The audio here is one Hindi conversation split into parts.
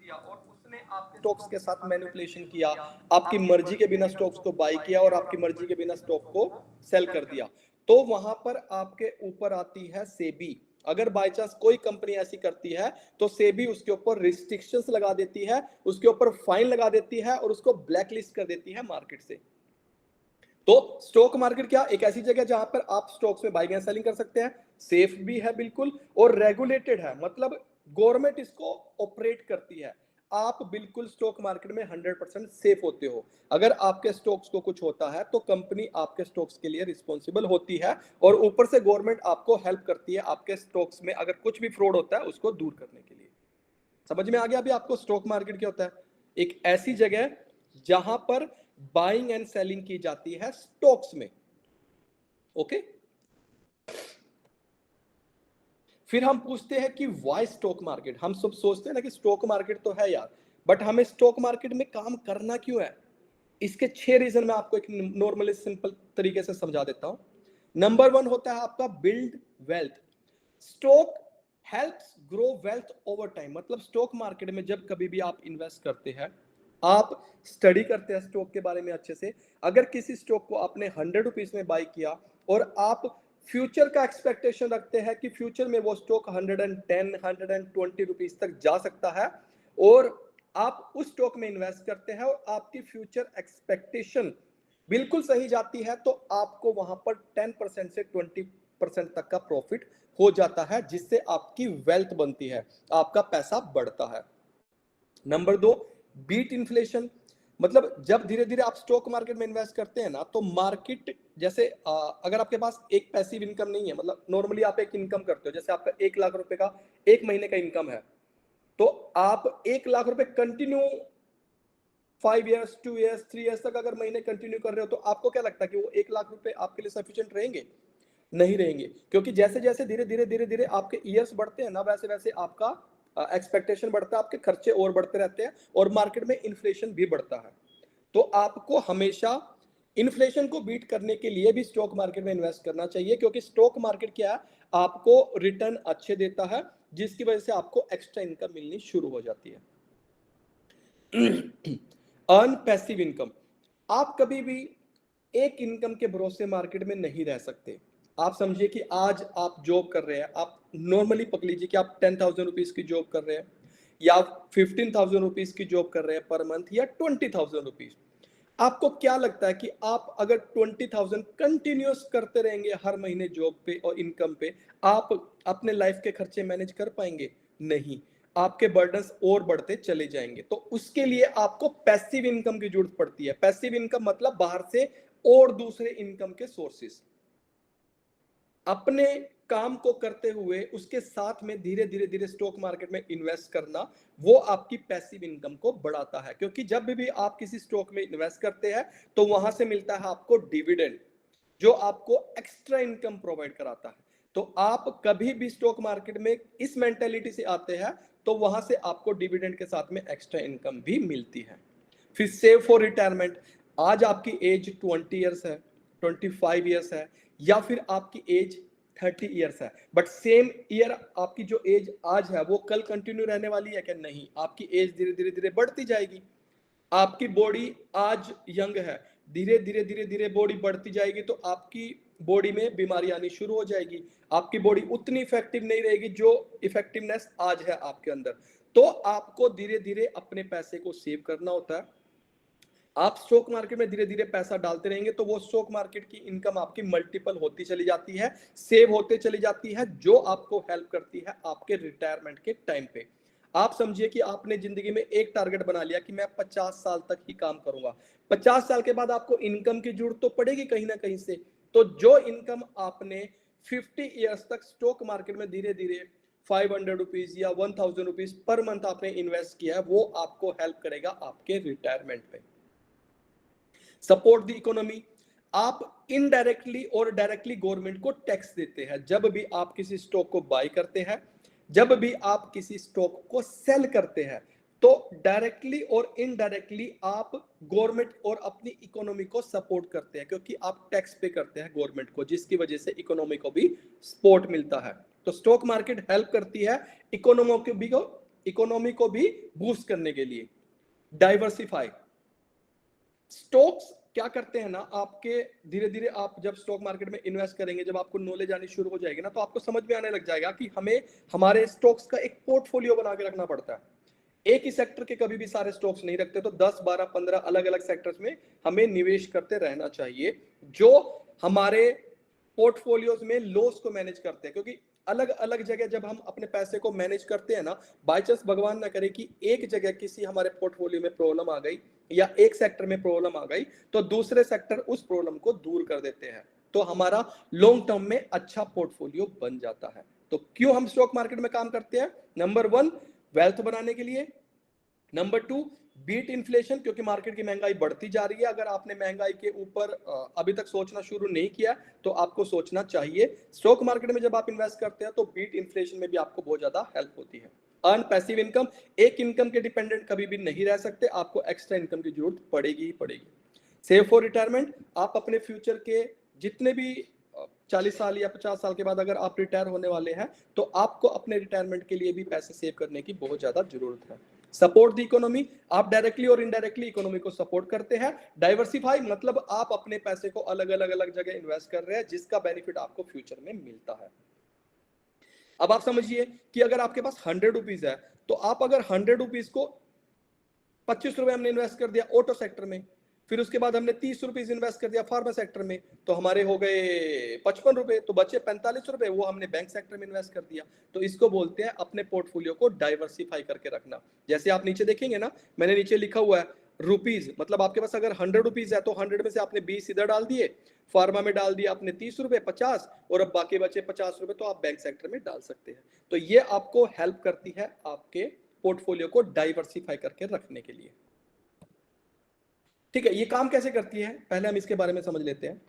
किया और उसने आपके स्टॉक्स के साथ मैनिपुलेशन किया, आपकी मर्जी के बिना स्टॉक्स को बाय किया और आपकी मर्जी के बिना स्टॉक को सेल कर दिया, तो वहां पर आपके ऊपर आती है सेबी। अगर बाय चांस कोई कंपनी ऐसी करती है तो सेबी उसके ऊपर रिस्ट्रिक्शंस लगा देती है, उसके ऊपर फाइन लगा देती है और उसको ब्लैकलिस्ट कर देती है मार्केट से। तो स्टॉक मार्केट क्या एक ऐसी जगह जहां पर आप स्टॉक्स में बाइंग एंड सेलिंग कर सकते हैं, सेफ भी है बिल्कुल और रेगुलेटेड है, मतलब गवर्नमेंट इसको ऑपरेट करती है। आप बिल्कुल स्टॉक मार्केट में 100% सेफ होते हो। अगर आपके स्टॉक्स को कुछ होता है तो कंपनी आपके स्टॉक्स के लिए रिस्पॉन्सिबल होती है और ऊपर से गवर्नमेंट आपको हेल्प करती है आपके स्टॉक्स में अगर कुछ भी फ्रॉड होता है उसको दूर करने के लिए। समझ में आ गया अभी आपको स्टॉक मार्केट क्या होता है? एक ऐसी जगह जहां पर बाइंग एंड सेलिंग की जाती है स्टॉक्स में। ओके, फिर हम पूछते हैं कि वाई स्टॉक मार्केट। हम सब सोचते हैं ना कि स्टॉक मार्केट तो है यार, बट हमें स्टॉक मार्केट में काम करना क्यों है? इसके 6 रीजन मैं आपको एक नॉर्मली सिंपल तरीके से समझा देता हूं। नंबर 1 होता है आपका build wealth. Stock helps grow wealth over time, मतलब स्टॉक मार्केट में जब कभी भी आप इन्वेस्ट करते हैं, आप स्टडी करते हैं स्टॉक के बारे में अच्छे से। अगर किसी स्टॉक को आपने 100 रुपीज में बाई किया और आप फ्यूचर का एक्सपेक्टेशन रखते हैं कि फ्यूचर में वो स्टॉक 110 120 रुपीज तक जा सकता है और आप उस स्टॉक में इन्वेस्ट करते हैं और आपकी फ्यूचर एक्सपेक्टेशन बिल्कुल सही जाती है, तो आपको वहां पर 10% से 20% तक का प्रॉफिट हो जाता है, जिससे आपकी वेल्थ बनती है, आपका पैसा बढ़ता है। Number 2, beat inflation. मतलब जब धीरे धीरे आप स्टॉक मार्केट में इन्वेस्ट करते हैं ना, तो मार्केट जैसे अगर आपके पास एक पैसिव इनकम नहीं है, मतलब नॉर्मली आप एक इनकम करते हो, जैसे आपका 1 लाख रुपए का एक महीने का इनकम है, तो आप 1 लाख रुपए कंटिन्यू 5 ईयर्स 2 ईयर्स 3 ईयर्स तक अगर महीने कंटिन्यू कर रहे हो, तो आपको क्या लगता है कि वो 1 लाख रुपए आपके लिए सफिशिएंट रहेंगे? नहीं रहेंगे, क्योंकि जैसे जैसे धीरे धीरे आपके ईयर्स बढ़ते हैं ना, वैसे वैसे आपका एक्सपेक्टेशन बढ़ता है, आपके खर्चे और बढ़ते रहते हैं और मार्केट में इन्फ्लेशन भी बढ़ता है। तो आपको हमेशा इन्फ्लेशन को बीट करने के लिए भी स्टॉक मार्केट में इन्वेस्ट करना चाहिए, क्योंकि स्टॉक मार्केट क्या है, आपको रिटर्न अच्छे देता है, जिसकी वजह से आपको एक्स्ट्रा इनकम मिलनी शुरू हो जाती है। Earn passive income. आप कभी भी एक इनकम के भरोसे मार्केट में नहीं रह सकते। आप समझिए कि आज आप जॉब कर रहे हैं, आप नॉर्मली पकड़ लीजिए कि आप 10,000 रुपीज की जॉब कर रहे हैं या 15,000 रुपीज की जॉब कर रहे हैं पर मंथ या 20,000 रुपीज। आपको क्या लगता है कि आप अगर 20,000 कंटिन्यूस करते रहेंगे हर महीने जॉब पे और इनकम पे, आप अपने लाइफ के खर्चे मैनेज कर पाएंगे? नहीं, आपके बर्डन्स और बढ़ते चले जाएंगे। तो उसके लिए आपको पैसिव इनकम की जरूरत पड़ती है। पैसिव इनकम मतलब बाहर से और दूसरे इनकम के सोर्सेस। अपने काम को करते हुए उसके साथ में धीरे धीरे धीरे स्टॉक मार्केट में इन्वेस्ट करना, वो आपकी पैसिव इनकम को बढ़ाता है, क्योंकि जब भी आप किसी स्टॉक में इन्वेस्ट करते हैं तो वहां से मिलता है आपको डिविडेंड, जो आपको एक्स्ट्रा इनकम प्रोवाइड कराता है। तो आप कभी भी स्टॉक मार्केट में इस मेंटेलिटी से आते हैं तो वहां से आपको डिविडेंड के साथ में एक्स्ट्रा इनकम भी मिलती है। फिर सेव फॉर रिटायरमेंट। आज आपकी एज 20 ईयर्स है, 25 ईयर्स है, या फिर आपकी एज 30 ईयर्स है, बट सेम ईयर आपकी जो एज आज है वो कल कंटिन्यू रहने वाली है क्या? नहीं, आपकी एज धीरे धीरे धीरे बढ़ती जाएगी। आपकी बॉडी आज यंग है, धीरे धीरे धीरे धीरे बॉडी बढ़ती जाएगी, तो आपकी बॉडी में बीमारी आनी शुरू हो जाएगी। आपकी बॉडी उतनी इफेक्टिव नहीं रहेगी जो इफेक्टिवनेस आज है आपके अंदर। तो आपको धीरे धीरे अपने पैसे को सेव करना होता है। आप स्टॉक मार्केट में धीरे धीरे पैसा डालते रहेंगे तो वो स्टॉक मार्केट की इनकम आपकी मल्टीपल होती चली जाती है, सेव होते चली जाती है, जो आपको हेल्प करती है आपके रिटायरमेंट के टाइम पे। आप समझिए कि आपने जिंदगी में एक टारगेट बना लिया कि मैं 50 साल तक ही काम करूंगा। 50 साल के बाद आपको इनकम की जरूरत तो पड़ेगी कहीं ना कहीं से। तो जो इनकम आपने 50 ईयर्स तक स्टॉक मार्केट में धीरे धीरे 500 रुपीज या 1,000 रुपीज पर मंथ आपने इन्वेस्ट किया है, वो आपको हेल्प करेगा आपके रिटायरमेंट पे। Support the economy. आप इनडायरेक्टली और डायरेक्टली गवर्नमेंट को टैक्स देते हैं जब भी आप किसी स्टॉक को बाय करते हैं, जब भी आप किसी स्टॉक को सेल करते हैं, तो डायरेक्टली और इनडायरेक्टली आप गवर्नमेंट और अपनी इकोनॉमी को सपोर्ट करते हैं, क्योंकि आप टैक्स पे करते हैं गवर्नमेंट को, जिसकी वजह से इकोनॉमी को भी सपोर्ट मिलता है। तो स्टॉक मार्केट हेल्प करती है इकोनॉमी इकोनॉमी को भी बूस्ट करने के लिए। डाइवर्सिफाई, स्टॉक्स क्या करते हैं ना, आपके धीरे धीरे आप जब स्टॉक मार्केट में इन्वेस्ट करेंगे, जब आपको नॉलेज आनी शुरू हो जाएगी ना, तो आपको समझ में आने लग जाएगा कि हमें हमारे स्टॉक्स का एक पोर्टफोलियो बना के रखना पड़ता है। एक ही सेक्टर के कभी भी सारे स्टॉक्स नहीं रखते, तो 10 12 15 अलग अलग सेक्टर्स में हमें निवेश करते रहना चाहिए, जो हमारे पोर्टफोलियोज में लॉस को मैनेज करते हैं। क्योंकि अलग अलग जगह जब हम अपने पैसे को मैनेज करते हैं ना, बाय चांस भगवान ना करे कि एक जगह किसी हमारे पोर्टफोलियो में प्रॉब्लम आ गई या एक सेक्टर में प्रॉब्लम आ गई, तो दूसरे सेक्टर उस प्रॉब्लम को दूर कर देते हैं, तो हमारा लॉन्ग टर्म में अच्छा पोर्टफोलियो बन जाता है। तो क्यों हम स्टॉक मार्केट में काम करते हैं? नंबर 1 वेल्थ बनाने के लिए, नंबर 2 बीट इन्फ्लेशन, क्योंकि मार्केट की महंगाई बढ़ती जा रही है। अगर आपने महंगाई के ऊपर अभी तक सोचना शुरू नहीं किया तो आपको सोचना चाहिए। स्टॉक मार्केट में जब आप इन्वेस्ट करते हैं तो बीट इन्फ्लेशन में भी आपको बहुत ज्यादा हेल्प होती है। अर्न पैसिव इनकम, एक इनकम के डिपेंडेंट कभी भी नहीं रह सकते, आपको एक्स्ट्रा इनकम की जरूरत पड़ेगी ही पड़ेगी। सेव फॉर रिटायरमेंट, आप अपने फ्यूचर के जितने भी 40 साल या 50 साल के बाद अगर आप रिटायर होने वाले हैं, तो आपको अपने रिटायरमेंट के लिए भी पैसे सेव करने की बहुत ज्यादा जरूरत है। सपोर्ट द इकोनॉमी, आप डायरेक्टली और इनडायरेक्टली इकोनॉमी को सपोर्ट करते हैं। डाइवर्सिफाई, मतलब आप अपने पैसे को अलग अलग जगह इन्वेस्ट कर रहे हैं, जिसका बेनिफिट आपको फ्यूचर में मिलता है। अब आप समझिए कि अगर आपके पास 100 रुपीज है, तो आप अगर 100 रुपीज को 25 रुपए हमने इन्वेस्ट कर दिया ऑटो सेक्टर में, फिर उसके बाद हमने 30 रुपीज इन्वेस्ट कर दिया फार्मा सेक्टर में, तो हमारे हो गए 55 रुपए, तो बचे 45 रुपए, वो हमने बैंक सेक्टर में इन्वेस्ट कर दिया। तो इसको बोलते हैं अपने पोर्टफोलियो को डाइवर्सिफाई करके रखना। जैसे आप नीचे देखेंगे ना, मैंने नीचे लिखा हुआ है रुपीज, मतलब आपके पास अगर 100 रुपीज है तो 100 में से आपने 20 इधर डाल दिए, फार्मा में डाल दिया आपने 30 रुपए 50, और अब बाकी बचे 50 रुपए तो आप बैंक सेक्टर में डाल सकते हैं। तो ये आपको हेल्प करती है आपके पोर्टफोलियो को डाइवर्सिफाई करके रखने के लिए। ठीक है, ये काम कैसे करती है, पहले हम इसके बारे में समझ लेते हैं।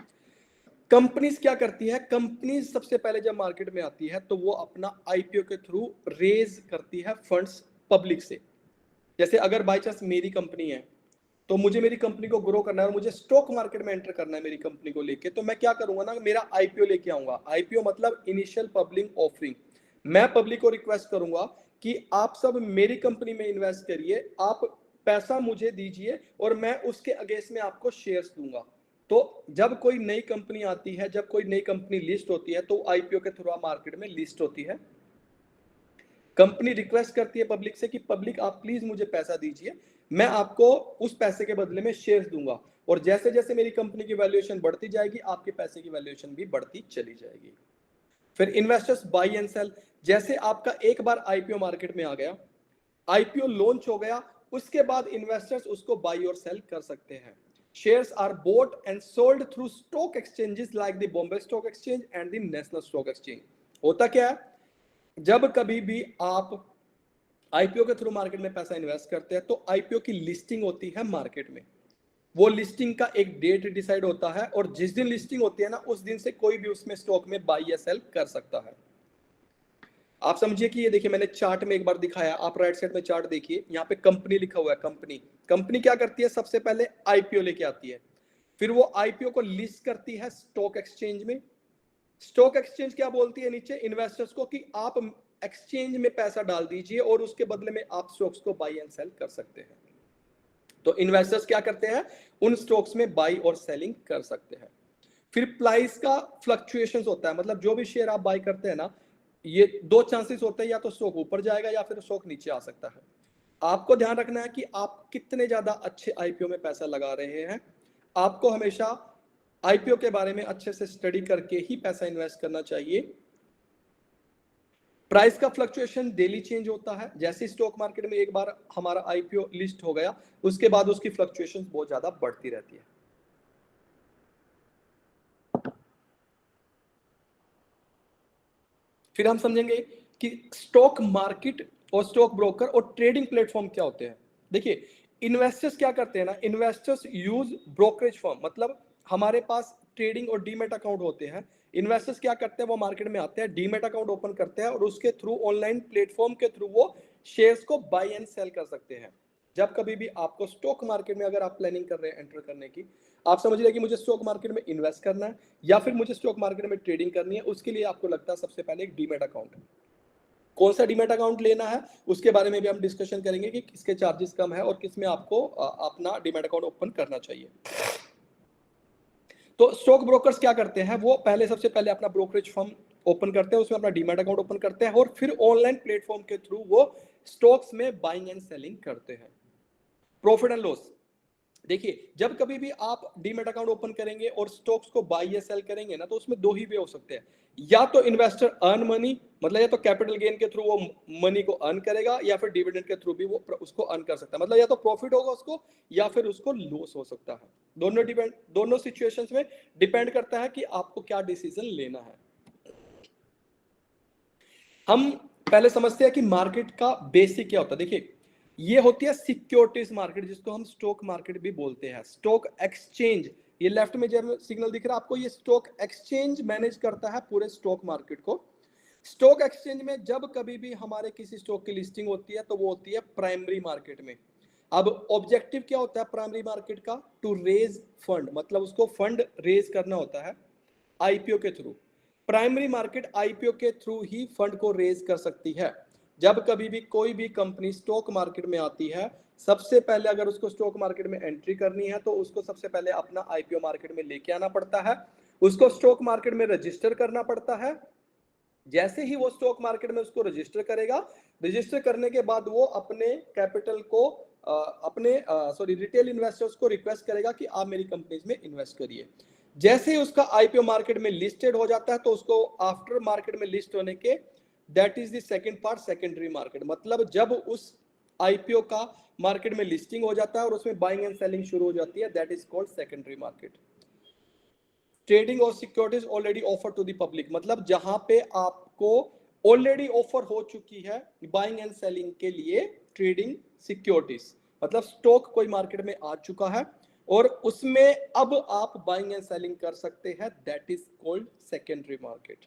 कंपनीज क्या करती है? कंपनीज सबसे पहले जब मार्केट में आती है तो वो अपना आईपीओ के थ्रू रेज करती है फंड्स पब्लिक से। जैसे अगर बाय चांस मेरी कंपनी है, तो मुझे मेरी कंपनी को ग्रो करना है और मुझे स्टॉक मार्केट में एंटर करना है मेरी कंपनी को लेके, तो मैं क्या करूंगा ना, मेरा आईपीओ लेके आऊंगा। आईपीओ मतलब इनिशियल पब्लिक ऑफरिंग। मैं पब्लिक को रिक्वेस्ट करूंगा कि आप सब मेरी कंपनी में इन्वेस्ट करिए, आप पैसा मुझे दीजिए और मैं उसके अगेंस्ट में आपको शेयर्स दूंगा। तो जब कोई नई कंपनी आती है, जब कोई नई कंपनी लिस्ट होती है, तो आईपीओ के थ्रू मार्केट में लिस्ट होती है। कंपनी रिक्वेस्ट करती है पब्लिक से कि पब्लिक आप प्लीज मुझे पैसा दीजिए, मैं आपको उस पैसे के बदले में शेयर्स दूंगा, और जैसे जैसे मेरी कंपनी की वैल्यूएशन बढ़ती जाएगी, आपके पैसे की वैल्यूएशन भी बढ़ती चली जाएगी। फिर इन्वेस्टर्स बाई एंड सेल, जैसे आपका एक बार आईपीओ मार्केट में आ गया, आईपीओ लॉन्च हो गया, उसके बाद इन्वेस्टर्स उसको बाई और सेल कर सकते हैं। Shares are bought and sold through stock exchanges like the Bombay stock exchange and the national stock exchange. होता क्या है, जब कभी भी आप आईपीओ के थ्रू मार्केट में पैसा इन्वेस्ट करते हैं, तो आईपीओ की लिस्टिंग होती है मार्केट में। वो लिस्टिंग का एक डेट डिसाइड होता है, और जिस दिन लिस्टिंग होती है ना, उस दिन से कोई भी उसमें स्टॉक में बाई या सेल कर सकता है। आप समझिए कि ये देखिए, मैंने चार्ट में एक बार दिखाया, आप राइट साइड में चार्ट देखिए, यहाँ पे कंपनी लिखा हुआ है। कंपनी कंपनी क्या करती है? सबसे पहले आईपीओ लेके आती है, फिर वो आईपीओ को लिस्ट करती है स्टॉक एक्सचेंज में। स्टॉक एक्सचेंज क्या बोलती है नीचे इन्वेस्टर्स को कि आप एक्सचेंज में पैसा डाल दीजिए और उसके बदले में आप स्टॉक्स को बाई एंड सेल कर सकते हैं। तो इन्वेस्टर्स क्या करते हैं? उन स्टॉक्स में बाई और सेलिंग कर सकते हैं। फिर प्राइस का फ्लक्चुएशंस होता है, मतलब जो भी शेयर आप बाई करते हैं ना, ये दो चांसेस होते हैं, या तो स्टॉक ऊपर जाएगा या फिर स्टॉक नीचे आ सकता है। आपको ध्यान रखना है कि आप कितने ज्यादा अच्छे आईपीओ में पैसा लगा रहे हैं। आपको हमेशा आईपीओ के बारे में अच्छे से स्टडी करके ही पैसा इन्वेस्ट करना चाहिए। प्राइस का फ्लक्चुएशन डेली चेंज होता है। जैसे स्टॉक मार्केट में एक बार हमारा आईपीओ लिस्ट हो गया, उसके बाद उसकी फ्लक्चुएशन बहुत ज्यादा बढ़ती रहती है। फिर हम समझेंगे कि स्टॉक मार्केट और स्टॉक ब्रोकर और ट्रेडिंग प्लेटफॉर्म क्या होते हैं। देखिए, इन्वेस्टर्स क्या करते हैं ना, इन्वेस्टर्स यूज ब्रोकरेज फर्म, मतलब हमारे पास ट्रेडिंग और डीमेट अकाउंट होते हैं। इन्वेस्टर्स क्या करते हैं? वो मार्केट में आते हैं, डीमेट अकाउंट ओपन करते हैं, और उसके थ्रू ऑनलाइन प्लेटफॉर्म के थ्रू वो शेयर्स को बाई एंड सेल कर सकते हैं। जब कभी भी आपको स्टॉक मार्केट में अगर आप प्लानिंग कर रहे हैं एंटर करने की, आप समझ रहे कि मुझे स्टॉक मार्केट में इन्वेस्ट करना है या फिर मुझे स्टॉक मार्केट में ट्रेडिंग करनी है, उसके लिए आपको लगता है सबसे पहले एक डीमेट अकाउंट। कौन सा डीमैट अकाउंट लेना है उसके बारे में भी हम डिस्कशन करेंगे कि किसके चार्जेस कम है और किसमें आपको अपना डीमैट अकाउंट ओपन करना चाहिए। तो स्टॉक ब्रोकर्स क्या करते हैं, वो पहले सबसे पहले अपना ब्रोकरेज फर्म ओपन करते हैं, उसमें अपना डीमैट अकाउंट ओपन करते हैं और फिर ऑनलाइन प्लेटफॉर्म के थ्रू वो स्टॉक्स में बाइंग एंड सेलिंग करते हैं। प्रॉफिट एंड लॉस, देखिए जब कभी भी आप डीमैट अकाउंट ओपन करेंगे और स्टॉक्स को बाय या सेल करेंगे ना, तो उसमें दो ही वे हो सकते हैं, या तो इन्वेस्टर अर्न मनी, मतलब या तो कैपिटल गेन के थ्रू वो मनी को अर्न करेगा, या फिर डिविडेंड के थ्रू भी वो उसको अर्न कर सकता है, मतलब या तो प्रॉफिट होगा उसको या फिर उसको लॉस हो सकता है। दोनों सिचुएशंस में डिपेंड करता है कि आपको क्या डिसीजन लेना है। हम पहले समझते हैं कि मार्केट का बेसिक क्या होता है। देखिए ये होती है सिक्योरिटीज मार्केट, जिसको हम स्टॉक मार्केट भी बोलते हैं। स्टॉक एक्सचेंज, ये लेफ्ट में जब सिग्नल दिख रहा है आपको, ये स्टॉक एक्सचेंज मैनेज करता है पूरे स्टॉक मार्केट को। स्टॉक एक्सचेंज में जब कभी भी हमारे किसी स्टॉक की लिस्टिंग होती है तो वो होती है प्राइमरी मार्केट में। अब ऑब्जेक्टिव क्या होता है प्राइमरी मार्केट का, टू रेज फंड, मतलब उसको फंड रेज करना होता है आईपीओ के थ्रू। प्राइमरी मार्केट आईपीओ के थ्रू ही फंड को रेज कर सकती है। जब कभी भी कोई भी कंपनी स्टॉक मार्केट में आती है, सबसे पहले अगर उसको स्टॉक मार्केट में एंट्री करनी है तो उसको सबसे पहले अपना आईपीओ मार्केट में लेके आना पड़ता है, उसको स्टॉक मार्केट में रजिस्टर करना पड़ता है। जैसे ही वो स्टॉक मार्केट में उसको रजिस्टर करेगा, रजिस्टर करने के बाद वो अपने कैपिटल को रिटेल इन्वेस्टर्स को रिक्वेस्ट करेगा कि आप मेरी कंपनीज में इन्वेस्ट करिए। जैसे ही उसका आईपीओ मार्केट में लिस्टेड हो जाता है तो उसको आफ्टर मार्केट में लिस्ट होने के, that is the second part, secondary market, मतलब जब उस आईपीओ का मार्केट में लिस्टिंग हो जाता है और उसमें बाइंग एंड सेलिंग शुरू हो जाती है, that is called secondary market. Trading और securities already offer to the public, मतलब जहां पे आपको ऑलरेडी ऑफर हो चुकी है बाइंग एंड सेलिंग के लिए ट्रेडिंग सिक्योरिटीज, मतलब स्टॉक कोई मार्केट में आ चुका है और उसमें अब आप बाइंग एंड सेलिंग कर सकते हैं, that is called secondary market.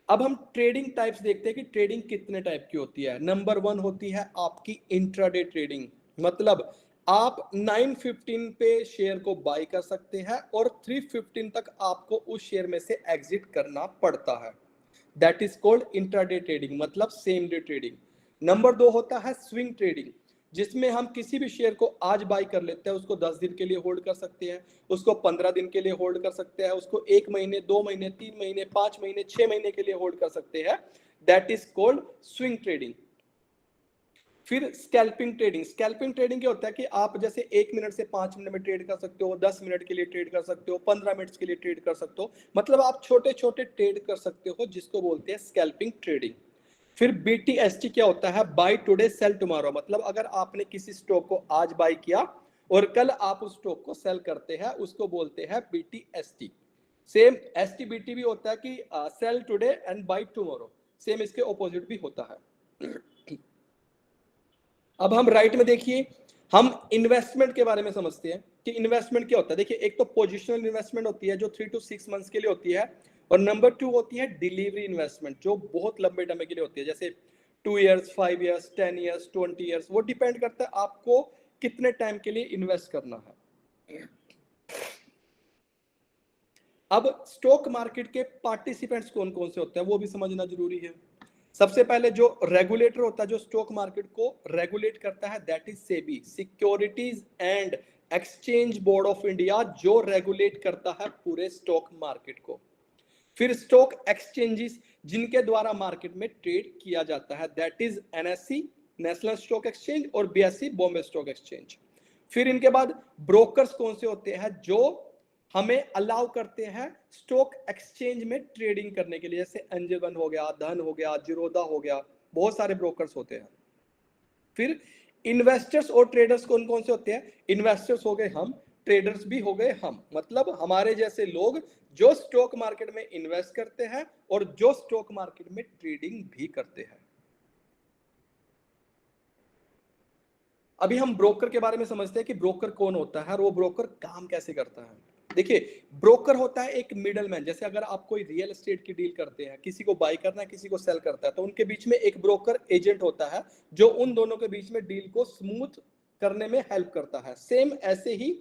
अब हम ट्रेडिंग टाइप्स देखते हैं कि ट्रेडिंग कितने टाइप की होती है। नंबर 1 होती है आपकी इंट्राडे ट्रेडिंग, मतलब आप 9:15 पे शेयर को बाय कर सकते हैं और 3:15 तक आपको उस शेयर में से एग्जिट करना पड़ता है, that is called intraday trading, मतलब सेम डे ट्रेडिंग। नंबर 2 होता है स्विंग ट्रेडिंग, जिसमें हम किसी भी शेयर को आज बाय कर लेते हैं, उसको 10 दिन के लिए होल्ड कर सकते हैं, उसको 15 दिन के लिए होल्ड कर सकते हैं, उसको 1 महीने, 2 महीने, 3 महीने, 5 महीने, 6 महीने के लिए होल्ड कर सकते हैं, that is called swing trading. फिर स्कैल्पिंग ट्रेडिंग, स्कैल्पिंग ट्रेडिंग क्या होता है कि आप जैसे 1 मिनट से 5 मिनट में ट्रेड कर सकते हो, 10 मिनट के लिए ट्रेड कर सकते हो, 15 मिनट के लिए ट्रेड कर सकते हो, मतलब आप छोटे छोटे ट्रेड कर सकते हो, जिसको बोलते हैं स्कैल्पिंग ट्रेडिंग। फिर BTST क्या होता है, बाय टुडे सेल टुमारो, मतलब अगर आपने किसी स्टॉक को आज बाय किया और कल आप उस स्टॉक को सेल करते हैं, उसको बोलते हैं BTST। सेम STBT भी होता है कि sell today and buy tomorrow, same इसके ऑपोजिट भी होता है। अब हम राइट में देखिए, हम इन्वेस्टमेंट के बारे में समझते हैं कि इन्वेस्टमेंट क्या होता है। देखिए एक तो पोजिशनल इन्वेस्टमेंट होती है जो 3 to 6 मंथ्स के लिए होती है, और नंबर 2 होती है डिलीवरी इन्वेस्टमेंट जो बहुत लंबे समय के लिए होती है, जैसे 2 इयर्स, 5 इयर्स, 10 इयर्स, 20 इयर्स, वो डिपेंड करता है आपको कितने टाइम के लिए इन्वेस्ट करना है। अब स्टॉक मार्केट के पार्टिसिपेंट्स कौन कौन से होते हैं वो भी समझना जरूरी है। सबसे पहले जो रेगुलेटर होता है जो स्टॉक मार्केट को रेगुलेट करता है, that is SEBI, securities and exchange board of India, जो रेगुलेट करता है पूरे स्टॉक मार्केट को। फिर स्टॉक एक्सचेंजेस जिनके द्वारा मार्केट में ट्रेड किया जाता है, that is NSE, national stock exchange, और BSE, बॉम्बे स्टॉक एक्सचेंज। फिर इनके बाद ब्रोकर्स कौन से होते हैं जो हमें अलाउ करते हैं स्टॉक एक्सचेंज में ट्रेडिंग करने के लिए, जैसे एंजल वन हो गया, धन हो गया, जीरोधा हो गया, बहुत सारे ब्रोकर्स होते हैं। फिर इन्वेस्टर्स और ट्रेडर्स कौन कौन से होते हैं, इन्वेस्टर्स हो गए हम, ट्रेडर्स भी हो गए हम, मतलब हमारे जैसे लोग जो स्टॉक मार्केट में इन्वेस्ट करते हैं और जो स्टॉक मार्केट में ट्रेडिंग भी करते हैं। अभी हम ब्रोकर के बारे में समझते हैं कि ब्रोकर कौन होता है और वो ब्रोकर काम कैसे करता है। देखिए ब्रोकर होता है एक मिडलमैन, जैसे अगर आप कोई रियल एस्टेट की डील करते हैं, किसी को बाय करना है, किसी को सेल करता है, तो उनके बीच में एक ब्रोकर एजेंट होता है जो उन दोनों के बीच में डील को स्मूथ करने में हेल्प करता है। सेम ऐसे ही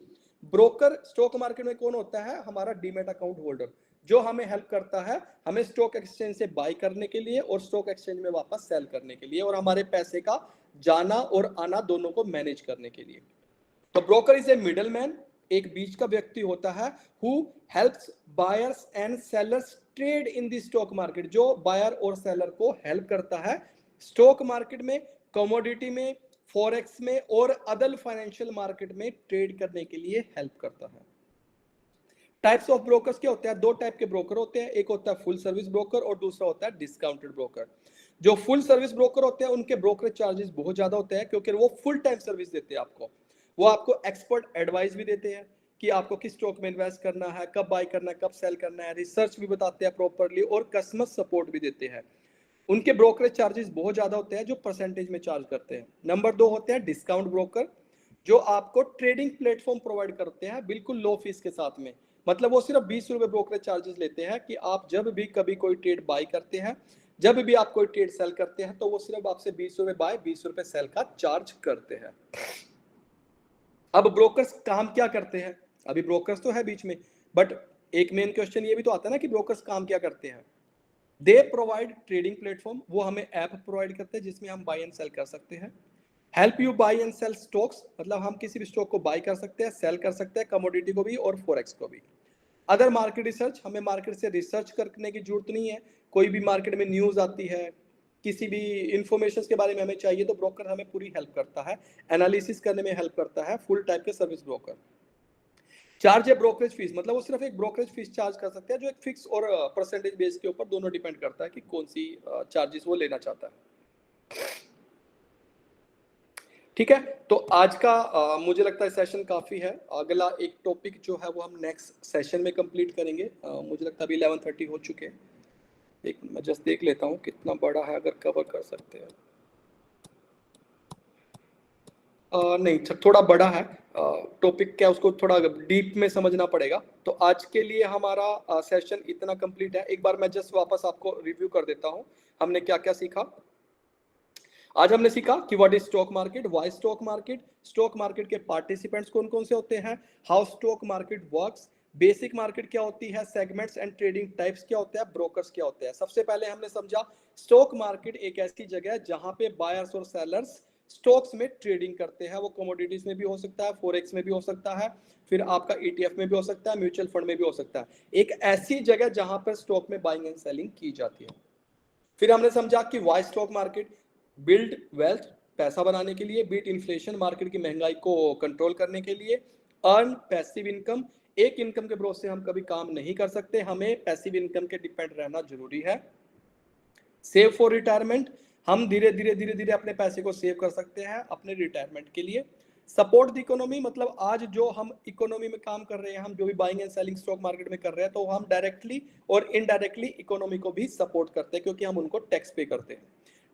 ब्रोकर स्टॉक मार्केट में कौन होता है, हमारा डीमैट अकाउंट होल्डर, जो हमें हेल्प करता है हमें स्टॉक एक्सचेंज से बाय करने के लिए और स्टॉक एक्सचेंज में वापस सेल करने के लिए, और हमारे पैसे का जाना और आना दोनों को मैनेज करने के लिए। तो broker is a middle man, एक बीच का व्यक्ति होता है, who helps buyers and sellers trade in the stock market, जो बायर और सेलर को हेल्प करता है स्टॉक मार्केट में, कमोडिटी में, फॉरेक्स में और अदर फाइनेंशियल मार्केट में ट्रेड करने के लिए हेल्प करता है। टाइप्स ऑफ ब्रोकर्स क्या होते हैं? दो टाइप के ब्रोकर होते हैं, एक होता है फुल सर्विस ब्रोकर और दूसरा होता है डिस्काउंटेड ब्रोकर। जो फुल सर्विस ब्रोकर होते हैं उनके ब्रोकरेज चार्जेस बहुत ज्यादा होते हैं, क्योंकि वो फुल टाइम सर्विस देते हैं आपको। वो आपको एक्सपर्ट एडवाइस भी देते हैं कि आपको किस स्टॉक में इन्वेस्ट करना है, कब बाय करना है, कब सेल करना है, रिसर्च भी बताते हैं प्रॉपरली और कस्टमर सपोर्ट भी देते हैं। उनके ब्रोकरेज चार्जेस बहुत ज्यादा होते हैं, जो परसेंटेज में चार्ज करते हैं। नंबर 2 होते हैं डिस्काउंट ब्रोकर, जो आपको ट्रेडिंग प्लेटफॉर्म प्रोवाइड करते हैं बिल्कुल लो फीस के साथ में। मतलब वो सिर्फ 20 रुपए ब्रोकरेज चार्जेस लेते हैं कि आप जब भी कभी कोई ट्रेड बाय करते हैं, जब भी आप कोई ट्रेड सेल करते हैं, तो वो सिर्फ आपसे 20 रुपए बाय 20 रुपए सेल का चार्ज करते हैं। अब ब्रोकर्स काम क्या करते हैं? अभी ब्रोकर्स तो है बीच में, बट एक मेन क्वेश्चन ये भी तो आता है ना कि ब्रोकर्स काम क्या करते हैं। दे प्रोवाइड ट्रेडिंग प्लेटफॉर्म, वो हमें ऐप प्रोवाइड करते हैं जिसमें हम बाय एंड सेल कर सकते हैं। Help you buy and sell stocks, मतलब हम किसी भी स्टॉक को बाय कर सकते हैं, सेल कर सकते हैं, कमोडिटी को भी और फॉरेक्स को भी। अदर मार्केट रिसर्च, हमें मार्केट से रिसर्च करने की जरूरत नहीं है। कोई भी मार्केट में न्यूज आती है, किसी भी इंफॉर्मेशन के बारे में हमें चाहिए, तो ब्रोकर हमें पूरी हेल्प करता है, एनालिसिस करने में हेल्प करता है, फुल टाइप के सर्विस ब्रोकर। चार्ज है ब्रोकरेज फीस, मतलब वो सिर्फ एक ब्रोकरेज फीस चार्ज कर सकते हैं, जो एक फिक्स और परसेंटेज बेस के ऊपर दोनों डिपेंड करता है कि कौन सी चार्जेस वो लेना चाहता है। ठीक है, तो आज का मुझे लगता है सेशन काफी है। अगला एक टॉपिक जो है वो हम नेक्स्ट सेशन में कंप्लीट करेंगे। मुझे लगता है अभी 11:30 हो चुके हैं। एक मैं जस्ट देख लेता हूँ कितना बड़ा है, अगर कवर कर सकते हैं। नहीं, थोड़ा बड़ा है टॉपिक, क्या उसको थोड़ा डीप में समझना पड़ेगा। तो आज के लिए हमारा सेशन इतना कंप्लीट है। एक बार मैं जस्ट वापस आपको रिव्यू कर देता हूँ हमने क्या क्या सीखा। आज हमने सीखा कि what is stock market, why stock market के पार्टिसिपेंट्स कौन कौन से होते हैं, how stock market works, basic market क्या होती है, सेगमेंट्स एंड ट्रेडिंग टाइप्स क्या होते हैं, ब्रोकर्स क्या होते हैं। सबसे पहले हमने समझा स्टॉक मार्केट एक ऐसी जगह है जहां पे बायर्स और सेलर्स स्टॉक्स में ट्रेडिंग करते हैं। वो कमोडिटीज में भी हो सकता है, फॉरेक्स में भी हो सकता है, फिर आपका ETF में भी हो सकता है, म्यूचुअल फंड में भी हो सकता है। एक ऐसी जगह जहां पर स्टॉक में बाइंग एंड सेलिंग की जाती है। फिर हमने समझा कि Y stock market, build wealth, पैसा बनाने के लिए, बीट इन्फ्लेशन, मार्केट की महंगाई को कंट्रोल करने के लिए, अर्न पैसिव इनकम, एक इनकम के भरोसे हम कभी काम नहीं कर सकते, हमें पैसिव इनकम के डिपेंड रहना जरूरी है। सेव फॉर रिटायरमेंट, हम धीरे धीरे अपने पैसे को सेव कर सकते हैं अपने रिटायरमेंट के लिए। सपोर्ट द इकोनॉमी, मतलब आज जो हम इकोनॉमी में काम कर रहे हैं, हम जो भी buying and selling stock market में कर रहे हैं, तो हम डायरेक्टली और इनडायरेक्टली इकोनॉमी को भी सपोर्ट करते हैं, क्योंकि हम उनको टैक्स पे करते हैं।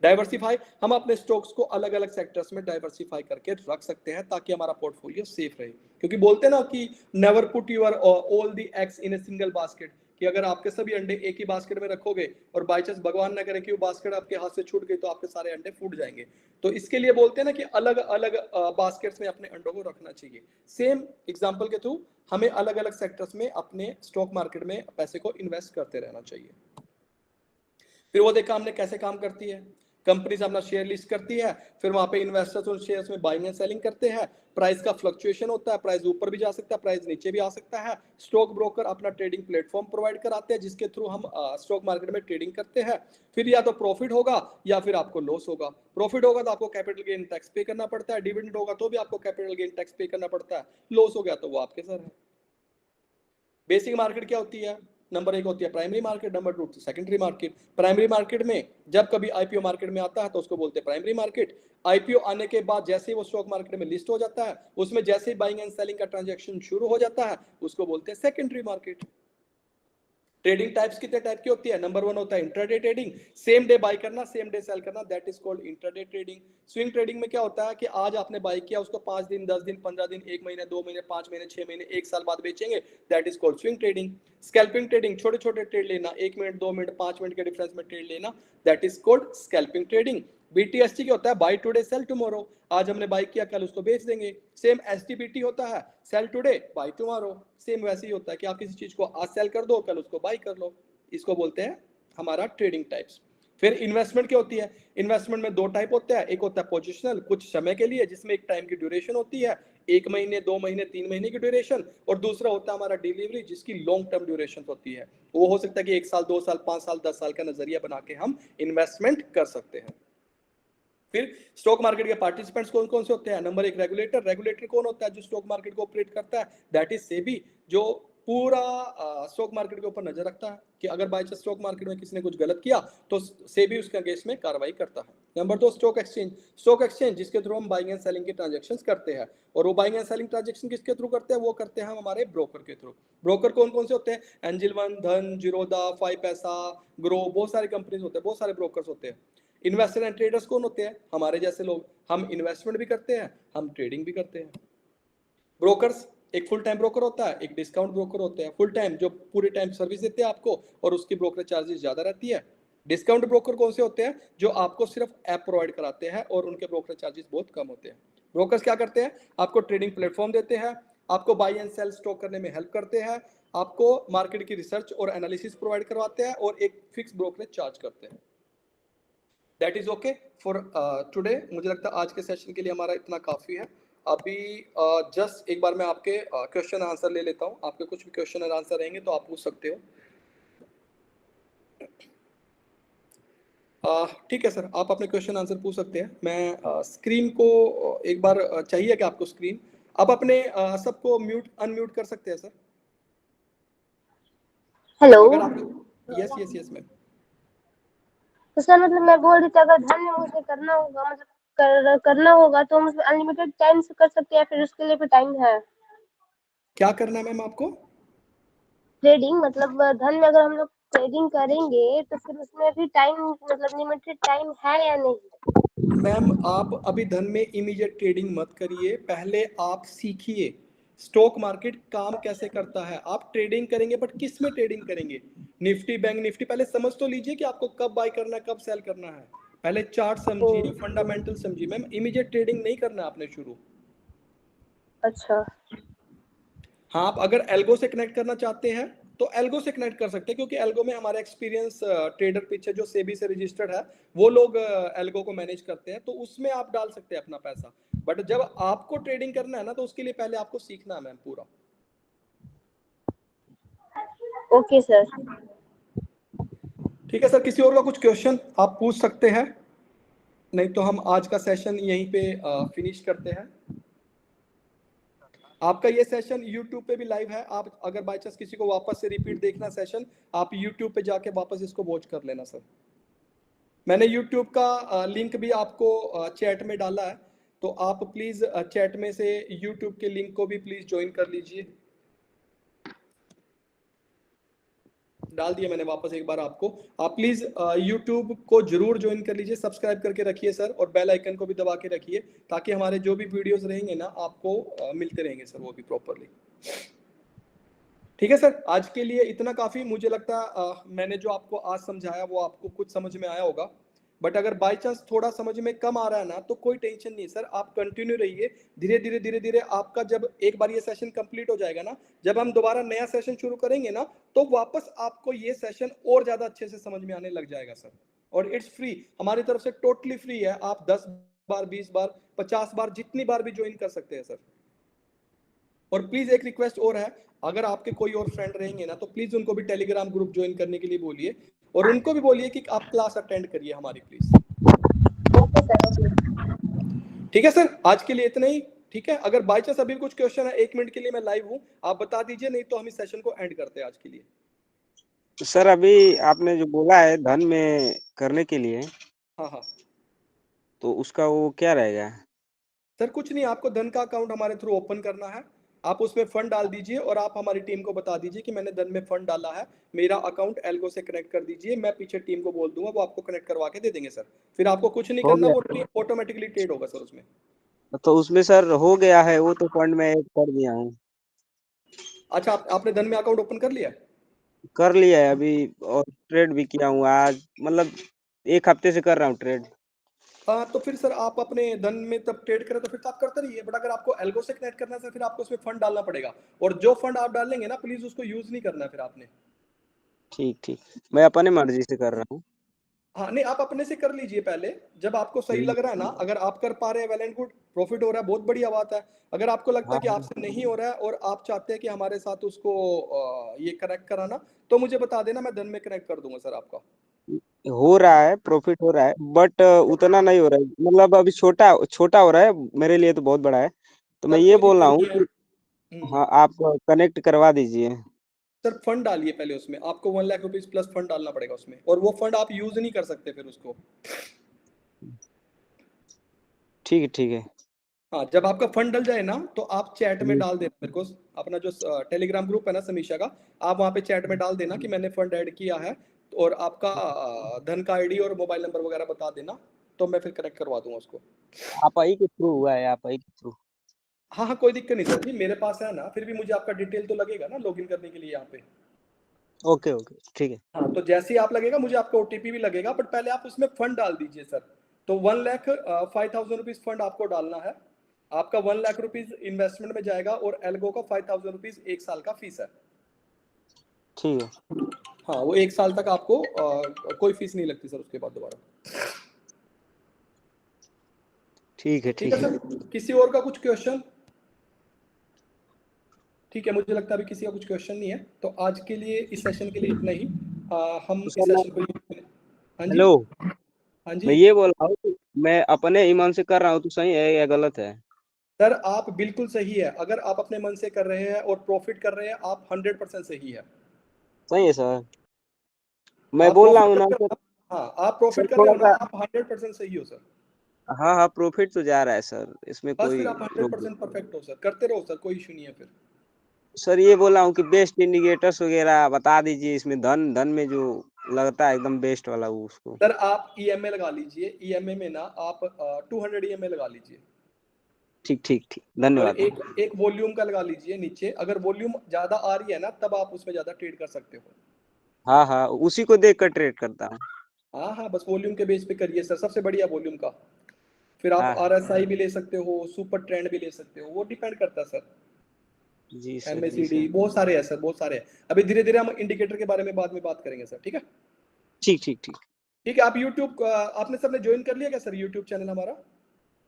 डाइवर्सिफाई, हम अपने स्टॉक्स को अलग अलग सेक्टर्स में डाइवर्सिफाई करके रख सकते हैं ताकि हमारा पोर्टफोलियो सेफ रहे। क्योंकि बोलते हैं ना कि never put your all the eggs in a single basket, कि अगर आपके सभी अंडे एक ही बास्केट में रखोगे और बाई चांस भगवान ना करे कि वो बास्केट आपके हाथ से छूट गई, तो आपके सारे अंडे फूट जाएंगे। तो इसके लिए बोलते हैं ना कि अलग अलग बास्केट्स में अपने अंडों को रखना चाहिए। सेम एग्जांपल के थ्रू हमें अलग अलग सेक्टर्स में अपने स्टॉक मार्केट में पैसे को इन्वेस्ट करते रहना चाहिए। फिर वो देखा हमने कैसे काम करती है। कंपनीज अपना शेयर लिस्ट करती है, फिर वहां पे इन्वेस्टर्स उन शेयर्स में बाइंग एंड सेलिंग करते हैं। प्राइस का फ्लक्चुएशन होता है, प्राइस ऊपर भी जा सकता है, प्राइस नीचे भी आ सकता है। स्टॉक ब्रोकर अपना ट्रेडिंग प्लेटफॉर्म प्रोवाइड कराते हैं जिसके थ्रू हम स्टॉक मार्केट में ट्रेडिंग करते हैं। फिर या तो प्रॉफिट होगा या फिर आपको लॉस होगा। प्रॉफिट होगा तो आपको कैपिटल गेन टैक्स पे करना पड़ता है, डिविडेंड होगा तो भी आपको कैपिटल गेन टैक्स पे करना पड़ता है, लॉस हो गया तो वो आपके सर है। बेसिक मार्केट क्या होती है? नंबर 1 होती है primary market, number 2 secondary market. Primary market में जब कभी आईपीओ मार्केट में आता है तो उसको बोलते हैं प्राइमरी मार्केट। आईपीओ आने के बाद जैसे ही वो स्टॉक मार्केट में लिस्ट हो जाता है, उसमें जैसे ही बाइंग एंड सेलिंग का ट्रांजैक्शन शुरू हो जाता है, उसको बोलते हैं सेकेंडरी मार्केट। ट्रेडिंग टाइप्स कितने टाइप की होती है? नंबर 1 होता है intraday trading, same day buy करना सेम डे सेल करना, that is called intraday trading. Swing trading में क्या होता है कि आज आपने बाय किया, उसको 5 दिन, 10 दिन, 15 दिन, 1 महीने, 2 महीने, 5 महीने, 6 महीने, 1 साल बाद बेचेंगे, that is called swing trading. Scalping trading, छोटे छोटे ट्रेड लेना, 1 मिनट, 2 मिनट, 5 मिनट के डिफरेंस में ट्रेड लेना, that is called scalping trading. BTST क्या होता है, बाय टुडे सेल टुमारो, आज हमने बाय किया कल उसको बेच देंगे। सेम STBT होता है, sell today buy tomorrow, same वैसे ही होता है कि आप किसी चीज को आज सेल कर दो, कल उसको बाय कर लो। इसको बोलते हैं हमारा ट्रेडिंग टाइप्स। फिर इन्वेस्टमेंट क्या होती है, इन्वेस्टमेंट में दो टाइप होते हैं, एक होता है पोजिशनल, कुछ समय के लिए जिसमें एक टाइम की ड्यूरेशन होती है, 1 महीने 2 महीने 3 महीने की ड्यूरेशन, और दूसरा होता है हमारा डिलीवरी जिसकी लॉन्ग टर्म ड्यूरेशन होती है। वो हो सकता है कि 1 साल 2 साल 5 साल 10 साल का नजरिया बना के हम इन्वेस्टमेंट कर सकते हैं। फिर स्टॉक मार्केट के पार्टिसिपेंट्स कौन कौन से होते हैं, नंबर 1 रेगुलेटर, रेगुलेटर कौन होता है जो स्टॉक मार्केट को ऑपरेट करता है, दैट इज सेबी, जो पूरा स्टॉक मार्केट के ऊपर नजर रखता है कि अगर बाय चांस स्टॉक मार्केट में किसी ने कुछ गलत किया तो सेबी उसके अगेंस्ट में कार्रवाई करता है। Number 2 stock exchange, stock exchange जिसके थ्रू हम बाइंग एंड सेलिंग के ट्रांजेक्शंस करते हैं, और वो बाइंग एंड सेलिंग ट्रांजेक्शन किसके थ्रू करते हैं, वो करते हैं हम हमारे ब्रोकर के थ्रू। ब्रोकर कौन कौन से होते हैं, एंजल वन, धन, जीरोधा, 5पैसा, ग्रो, बहुत सारी कंपनीज होते हैं, बहुत सारे ब्रोकर्स होते हैं। इन्वेस्टर एंड ट्रेडर्स कौन होते हैं, हमारे जैसे लोग, हम इन्वेस्टमेंट भी करते हैं, हम ट्रेडिंग भी करते हैं। ब्रोकर्स, एक फुल टाइम ब्रोकर होता है, एक डिस्काउंट ब्रोकर होते हैं। फुल टाइम जो पूरे टाइम सर्विस देते हैं आपको और उसकी ब्रोकर चार्जेस ज्यादा रहती है। डिस्काउंट ब्रोकर कौन से होते हैं, जो आपको सिर्फ ऐप प्रोवाइड कराते हैं और उनके ब्रोकर चार्जेस बहुत कम होते हैं। ब्रोकर्स क्या करते हैं, आपको ट्रेडिंग प्लेटफॉर्म देते हैं, आपको बाई एंड सेल स्टॉक करने में हेल्प करते हैं, आपको मार्केट की रिसर्च और एनालिसिस प्रोवाइड करवाते हैं और एक फिक्स ब्रोकरेज चार्ज करते हैं। That is okay for today. मुझे लगता है आज के सेशन के लिए हमारा इतना काफ़ी है। अभी जस्ट एक बार मैं आपके क्वेश्चन आंसर ले लेता हूँ, आपके कुछ भी क्वेश्चन और आंसर रहेंगे तो आप पूछ सकते हो। ठीक है सर, आप अपने क्वेश्चन आंसर पूछ सकते हैं। मैं स्क्रीन को एक बार चाहिए कि आपको स्क्रीन, आप अपने सबको म्यूट अनम्यूट कर सकते हैं सर। हेलो। अगर आप, यस यस यस मैम। तो सर मतलब मैं बोल रही थी अगर धन में मुझे करना होगा मतलब करना होगा तो मतलब अनलिमिटेड टाइम से कर सकते हैं, फिर उसके लिए भी टाइम है? क्या करना है मैम आपको, ट्रेडिंग मतलब धन में अगर हम लोग ट्रेडिंग करेंगे तो फिर उसमें भी टाइम मतलब लिमिटेड टाइम है या नहीं? मैम आप अभी धन में इमीडिएट ट्रेडिंग मत करिए, पहले आप सीखिए स्टॉक मार्केट काम कैसे करता है। आप ट्रेडिंग करेंगे बट किस में ट्रेडिंग करेंगे, निफ्टी बैंक निफ्टी, पहले समझ तो लीजिए कि आपको कब बाय करना है कब सेल करना है। पहले चार्ट समझिए, फंडामेंटल समझिए। मैम इमीडिएट ट्रेडिंग नहीं करना आपने शुरू। अच्छा। हाँ, आप अगर एल्गो से कनेक्ट करना चाहते हैं तो एल्गो से कनेक्ट कर सकते हैं, क्योंकि एल्गो में हमारा एक्सपीरियंस ट्रेडर पीछे जो सेबी से रजिस्टर्ड है वो लोग एल्गो को मैनेज करते हैं, तो उसमें आप डाल सकते हैं अपना पैसा। बट जब आपको ट्रेडिंग करना है ना तो उसके लिए पहले आपको सीखना है मैम पूरा। Okay sir. ठीक है सर, किसी और का कुछ क्वेश्चन आप पूछ सकते हैं, नहीं तो हम आज का सेशन यहीं पे फिनिश करते हैं। आपका ये सेशन YouTube पे भी लाइव है, आप अगर बाय चांस किसी को वापस से रिपीट देखना सेशन, आप YouTube पे जाके वापस इसको वॉच कर लेना सर। मैंने YouTube का लिंक भी आपको चैट में डाला है, तो आप प्लीज चैट में से YouTube के लिंक को भी प्लीज ज्वाइन कर लीजिए। डाल दिया मैंने वापस एक बार आपको, आप प्लीज YouTube को जरूर ज्वाइन कर लीजिए, सब्सक्राइब करके रखिए सर, और बेल आइकन को भी दबा के रखिए ताकि हमारे जो भी वीडियोस रहेंगे ना आपको मिलते रहेंगे सर वो भी प्रॉपरली। ठीक है सर, आज के लिए इतना काफी। मुझे लगता है मैंने जो आपको आज समझाया वो आपको कुछ समझ में आया होगा, बट अगर बाय चांस थोड़ा समझ में कम आ रहा है ना तो कोई टेंशन नहीं सर, आप कंटिन्यू रहिए। धीरे धीरे धीरे धीरे आपका जब एक बार ये सेशन कंप्लीट हो जाएगा ना, जब हम दोबारा नया सेशन शुरू करेंगे ना तो वापस आपको ये सेशन और ज्यादा अच्छे से समझ में आने लग जाएगा सर। और इट्स फ्री, हमारी तरफ से टोटली फ्री है, आप 10 बार 20 बार 50 बार जितनी बार भी ज्वाइन कर सकते हैं सर। और प्लीज एक रिक्वेस्ट और है, अगर आपके कोई और फ्रेंड रहेंगे ना तो प्लीज उनको भी टेलीग्राम ग्रुप ज्वाइन करने के लिए बोलिए, और उनको भी बोलिए कि आप क्लास अटेंड करिए हमारी प्लीज। Okay sir. ठीक है सर, आज के लिए इतना ही। ठीक है, अगर बाई चांस अभी कुछ क्वेश्चन है, 1 मिनट के लिए मैं लाइव हूँ, आप बता दीजिए, नहीं तो हम इस सेशन को एंड करते हैं आज के लिए। तो सर अभी आपने जो बोला है धन में करने के लिए, हाँ हाँ तो उसका वो क्या रहेगा? सर, कुछ नहीं, आपको धन का अकाउंट हमारे थ्रू ओपन करना है, आप उसमें फंड डाल दीजिए और आप हमारी टीम को बता दीजिए कि मैंने धन में फंड डाला है, मेरा अकाउंट एल्गो से कनेक्ट कर दीजिए, मैं पीछे टीम को बोल दूंगा, वो आपको कनेक्ट करवा के दे देंगे सर। फिर आपको कुछ नहीं हो करना, गया वो ऑटोमेटिकली ट्रेड होगा सर उसमें। तो उसमें सर हो गया है, वो तो फंड में ऐड कर दिया हूँ। अच्छा, आपने धन में अकाउंट ओपन कर लिया? कर लिया है अभी, और ट्रेड भी किया हूँ आज, मतलब 1 हफ्ते से कर रहा हूँ ट्रेड। तो फिर सर आप अपने धन में तब ट्रेड करें तो फिर तो आप करते रहिए, बट अगर आपको एल्गो से कनेक्ट करना है सर, फिर आपको उसमें फंड डालना पड़ेगा, और जो फंड आप डालेंगे ना प्लीज उसको यूज नहीं करना है फिर आपने। ठीक ठीक, मैं अपने मर्जी से कर रहा हूँ। हाँ नहीं, आप अपने से कर लीजिए पहले, जब आपको सही लग रहा है ना, अगर आप कर पा रहे हैं वेल एंड गुड, प्रॉफिट हो रहा है बहुत बढ़िया बात है। अगर आपको लगता है हाँ कि आपसे नहीं हो रहा है और आप चाहते हैं कि हमारे साथ उसको ये कनेक्ट कराना, तो मुझे बता देना, मैं धन में कनेक्ट कर दूंगा सर आपका। हो रहा है, प्रॉफिट हो रहा है, बट उतना नहीं हो रहा है, मतलब अभी छोटा छोटा हो रहा है, मेरे लिए तो बहुत बड़ा है। तो मैं सर ये कोई बोल रहा दिक्कत हूँ नहीं है। कि हाँ, आप कनेक्ट करवा दीजिए। सर फंड डालिए पहले उसमें, आपको 1 लाख रुपीज प्लस फंड डालना पड़ेगा उसमें, और वो फंड आप यूज नहीं कर सकते फिर उसको। ठीक है, ठीक है। हाँ जब आपका फंड डल जाए ना, तो आप चैट में जी। डाल देना मेरे को, अपना जो टेलीग्राम ग्रुप है ना समीक्षा का, आप वहाँ पे चैट में डाल देना कि मैंने फंड ऐड किया है, और आपका धन का आईडी और मोबाइल नंबर वगैरह बता देना, तो मैं फिर कनेक्ट करवा दूंगा उसको। आप ही के थ्रू हुआ है, आप ही के थ्रू। हाँ हाँ कोई दिक्कत नहीं सर जी, मेरे पास है ना, फिर भी मुझे आपका डिटेल तो लगेगा ना लॉगिन करने के लिए यहाँ पे। ओके ओके, ठीक है। हाँ तो जैसे ही आप लगेगा मुझे आपका ओटीपी भी लगेगा, बट पहले आप उसमें फंड डाल दीजिए सर। तो 1,05,000 रुपीज फंड आपको डालना है, आपका 1 लाख रुपीज इन्वेस्टमेंट में जाएगा, और एल्गो का 5,000 रुपीज 1 साल का फीस है। ठीक है, हाँ वो 1 साल तक आपको कोई फीस नहीं लगती सर उसके बाद दोबारा। ठीक है, ठीक ठीक है है। सर, किसी और का कुछ क्वेश्चन? ठीक है, मुझे लगता है अभी किसी का कुछ क्वेश्चन नहीं है, तो आज के लिए इस सेशन के लिए इतना ही। हम तो इस सर मैं, सेशन को, हाँ जी, हेलो, हाँ मैं जी। ये बोल रहा हूँ कि मैं अपने ईमान से कर रहा हूँ, तो सही है या गलत है? सर आप बिल्कुल सही है, अगर आप अपने मन से कर रहे हैं और प्रॉफिट कर रहे हैं, आप 100% सही है। सही है सर, मैं आप बोल रहा प्रॉफिट हूँ कर ना रहे सर। हो ना, हाँ आप सर प्रॉफिट कर रहे थोड़ा हो ना, सा, आप 100% सही हो सर। हाँ हाँ, प्रॉफिट तो जा रहा है सर, इसमें बस कोई फिर आप हंड्रेड रोक। परसेंट परफेक्ट हो सर, करते रहो सर, कोई इशू नहीं है फिर। सर ये बोल रहा हूँ कि बेस्ट इंडिकेटर्स वगैरह बता दीजिए, इसमें धन धन में जो लगता है एकदम बेस्ट वाला वो उसको। सर आप ईएमए लगा लीजिए, ईएमए में ना आप 200 ईएमए लगा लीजिए, ठीक ठीक ठीक, और धन्यवाद। एक एक वॉल्यूम का लगा लीजिए नीचे, अगर वॉल्यूम ज्यादा आ रही है ना, तब आप उसमें ज्यादा ट्रेड कर सकते हो। हाँ हाँ, उसी को देख कर ट्रेड करता हूँ। हाँ हाँ बस वॉल्यूम के बेस पे करिए सर, सबसे बढ़िया वॉल्यूम का। फिर आप हाँ हाँ, आरएसआई भी ले सकते हो, सुपर ट्रेंड भी ले सकते हो, वो डिपेंड करता है सर। जी सर, जी एमएसीडी सर। बहुत सारे हैं सर, बहुत सारे हैं। अभी धीरे धीरे हम इंडिकेटर के बारे में बाद में बात करेंगे सर, ठीक है। ठीक ठीक ठीक। ठीक है, आप यूट्यूब आपने सबने ज्वाइन कर लिया क्या सर, यूट्यूब चैनल हमारा?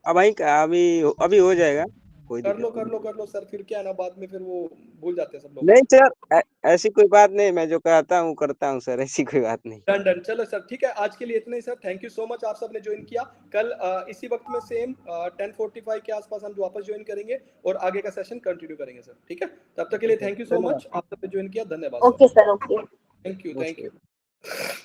अब अभी अभी हो जाएगा, कोई कर दिक्कत लो कर नहीं। लो कर लो सर, फिर क्या है ना, बाद में फिर वो भूल जाते हैं सब लोग। नहीं सर, ऐसी कोई बात नहीं, मैं जो कहता हूँ करता हूँ सर, ऐसी कोई बात नहीं। डन डन, चलो सर ठीक है, आज के लिए इतना ही sir, thank you so much, आप सबने ज्वाइन किया। कल इसी वक्त में सेम 10:45 के आसपास हम वापस ज्वाइन करेंगे, और आगे का सेशन कंटिन्यू करेंगे सर, ठीक है। तब तक के लिए थैंक यू सो धन्यवाद। मच, आप सबने ज्वाइन किया, धन्यवाद okay sir. Sir, okay. Thank you, thank नमस्कार। यू।